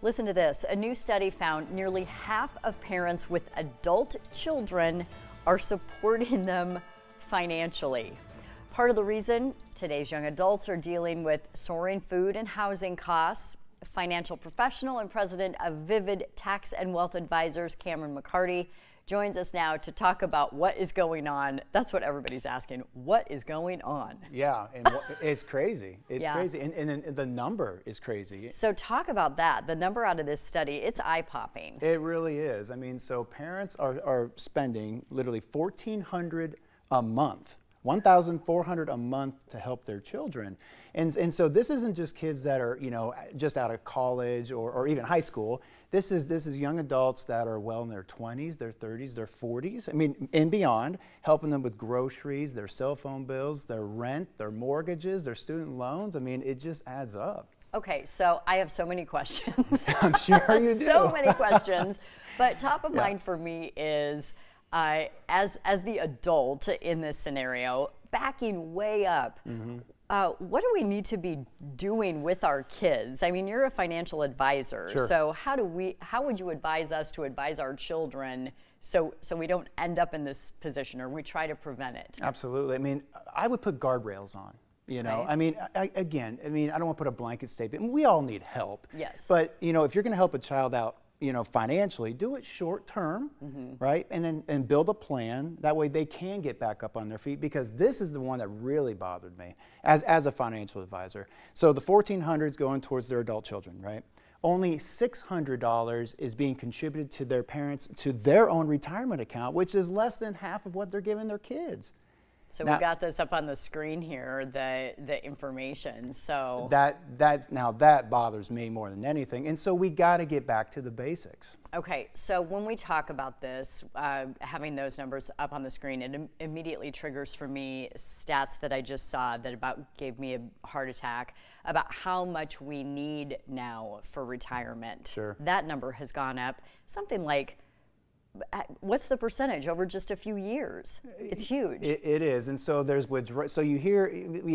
Listen to this. A new study found nearly half of parents with adult children are supporting them financially. Part of the reason today's young adults are dealing with soaring food and housing costs. Financial professional and president of Vivid Tax and Wealth Advisors, Cameron McCarty, joins us now to talk about what is going on. That's what everybody's asking. What is going on? Yeah, and it's crazy. It's Yeah. crazy, and the number is crazy. So talk about that. The number out of this study, it's eye-popping. It really is. I mean, so parents are spending literally $1,400 a month. $1,400 a month to help their children. And so this isn't just kids that are, just out of college or even high school. This is young adults that are well in their 20s, their 30s, their 40s, I mean, and beyond, helping them with groceries, their cell phone bills, their rent, their mortgages, their student loans. I mean, it just adds up. Okay, so I have so many questions. I'm sure you do. So many questions. But top of mind for me is, as the adult in this scenario, backing way up, what do we need to be doing with our kids? I mean, you're a financial advisor, Sure. so how would you advise us to advise our children so we don't end up in this position, or we try to prevent it? Absolutely. I mean, I would put guardrails on. Right. I mean, I don't want to put a blanket statement. We all need help. Yes. But, if you're going to help a child out, financially, do it short term, right? And build a plan. That way they can get back up on their feet, because this is the one that really bothered me as a financial advisor. So the $1,400 is going towards their adult children, right? Only $600 is being contributed to their parents, to their own retirement account, which is less than half of what they're giving their kids. So Now, we got this up on the screen here, the information. So that bothers me more than anything. And so we got to get back to the basics. okay, so when we talk about this, having those numbers up on the screen, it immediately triggers for me stats that I just saw that about gave me a heart attack about how much we need now for retirement. Sure. That number has gone up something like, what's the percentage over just a few years? It's huge. It is, and so there's so you hear,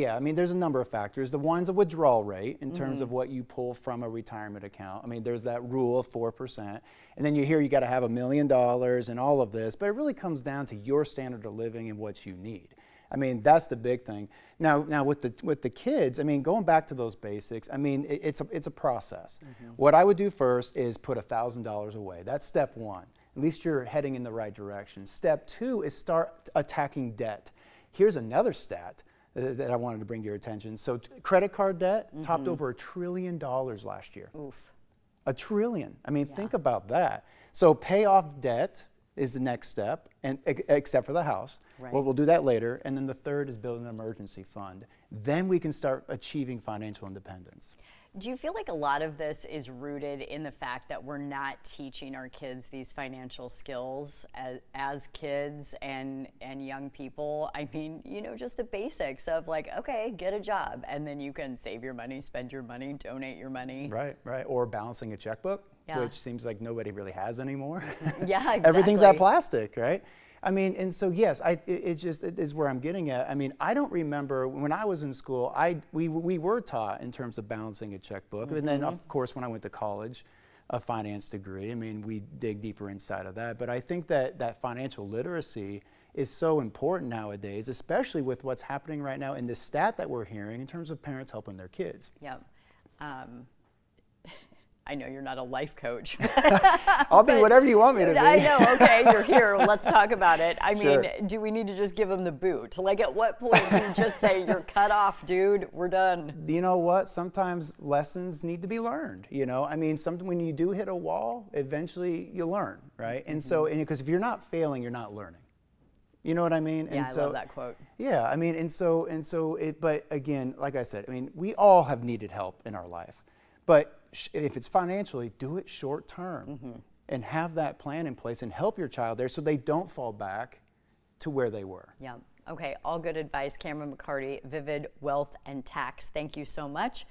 I mean, there's a number of factors. The one's a withdrawal rate in terms of what you pull from a retirement account. I mean, there's that rule of 4%, and then you hear you got to have $1 million and all of this, but it really comes down to your standard of living and what you need. I mean, that's the big thing. Now with the kids, I mean, going back to those basics, I mean, it's a process. What I would do first is put $1,000 away. That's step one. At least you're heading in the right direction. Step two is start attacking debt. Here's another stat that I wanted to bring to your attention. So credit card debt topped over $1 trillion last year. Oof. $1 trillion. I mean, think about that. So pay off debt is the next step, and except for the house. Right. Well, we'll do that later. And then the third is building an emergency fund. Then we can start achieving financial independence. Do you feel like a lot of this is rooted in the fact that we're not teaching our kids these financial skills as kids and young people? I mean, just the basics of like, okay, get a job, and then you can save your money, spend your money, donate your money. Right. Or balancing a checkbook, Yeah. which seems like nobody really has anymore. Yeah, exactly. Everything's that plastic, right? I mean, and so yes, it is where I'm getting at. I mean, I don't remember when I was in school. We were taught in terms of balancing a checkbook, and then of course when I went to college, a finance degree. I mean, we dig deeper inside of that. But I think that financial literacy is so important nowadays, especially with what's happening right now in this stat that we're hearing in terms of parents helping their kids. Yeah. I know you're not a life coach. I'll be whatever you want me to be. I know, okay, you're here, let's talk about it. I mean, Sure. do we need to just give them the boot? Like, at what point do you just say, you're cut off, dude, we're done? You know what? Sometimes lessons need to be learned. I mean, when you do hit a wall, eventually you learn, right? And so, because if you're not failing, you're not learning. You know what I mean? Yeah, I love that quote. Yeah, I mean, but again, like I said, I mean, we all have needed help in our life. But if it's financially, do it short term and have that plan in place and help your child there so they don't fall back to where they were. Yeah. Okay, all good advice. Cameron McCarty, Vivid Wealth and Tax. Thank you so much.